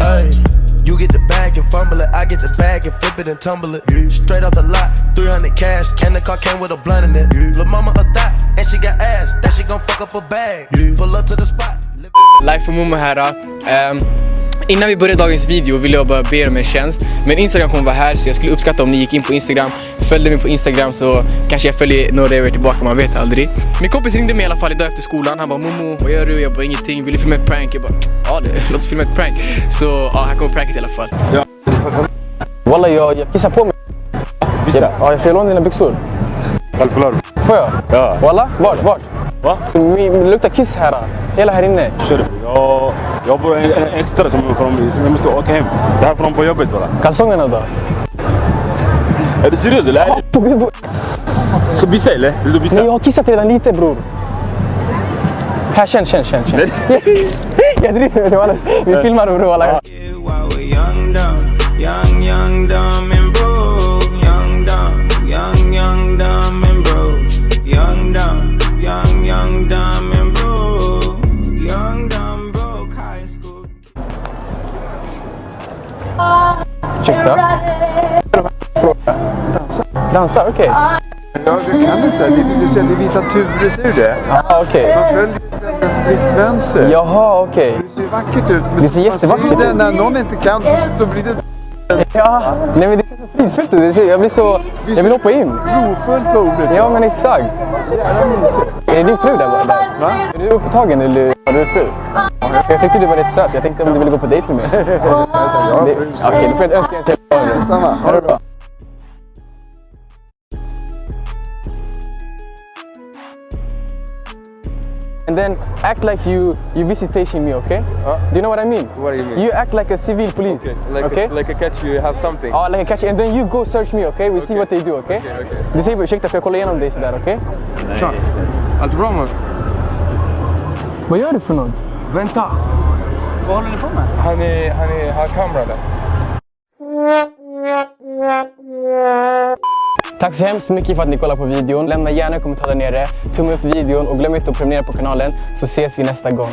Ay, you get the bag and fumble it, I get the bag and flip it and tumble it. Straight off the lot, 300 cash, and the car came with a blunt in it. Lil' mama a thot, and she got ass, that she gon' fuck up a bag. Pull up to the spot. Life för Momo här då. Innan vi börjar dagens video vill jag bara be er om en tjänst. Men Instagram kommer vara här, så jag skulle uppskatta om ni gick in på Instagram. Följde mig på Instagram så kanske jag följer några över tillbaka, man vet aldrig. Min kompis ringde mig i alla fall idag efter skolan. Han bara, Momo, vad gör du? Jag bara, ingenting, vill du filma ett prank? Jag bara, ja, låt oss filma ett prank. Så ja, här kommer pranket i alla fall. Ja. Walla, jag kissar på mig. Vissa? Ja, jag får låna dina byxor. Kalkylar. Får jag? Ja. Walla, vart? Va? Det luktar kiss här. Hela här inne. Kör. Jag har bara en extra som jag måste åka hem. Det här får de på jobbet bara. Kalsongerna då? Är du seriös eller? Ska du bissa eller? Vill du bissa? Nej, jag har kissat redan lite, bror. Här, känn. Jag driver med det. Vi filmar det, bror. Young, dumb and broke. Young, dumb and broke. Young, dumb and broke. Young, dumb, broke high school. Ursäkta? Dansa, okej. Ja, du kan inte. Det visar turer, ser du det? Ja, okej. Man följer en strikt vänster. Jaha, okej. Det ser vackert ut. Men Det ser jättevackert ut. när någon inte kan, så blir det... Ja, nej men det ser så fridfullt ut. Jag vill hoppa in. Rofullt var ordet. Ja, men exakt. Jävla mysigt. Är det din fru där? Va? Är du upptagen eller har du fru? Jag tyckte du var rätt söt. Jag tänkte om du ville gå på dejt med mig. Okej, då får jag önska en tjej. Samma. Ha det bra. And then act like you visitation me, okay? Do you know what I mean? What do you mean? You act like a civil police, okay? Like a catch, you have something. Ja, like a catch, and then you go search me, okay? We see what they do, okay? Okay. Du säger bara ursäkta för jag kollar igenom dig sådär, okej? Nej. Allt bra man? Vad gör du för något? Vänta. Vad håller ni på med? Han har kamera där. Tack så hemskt mycket för att ni kollar på videon. Lämna gärna en kommentar där nere. Tumma upp videon och glöm inte att prenumerera på kanalen, så ses vi nästa gång.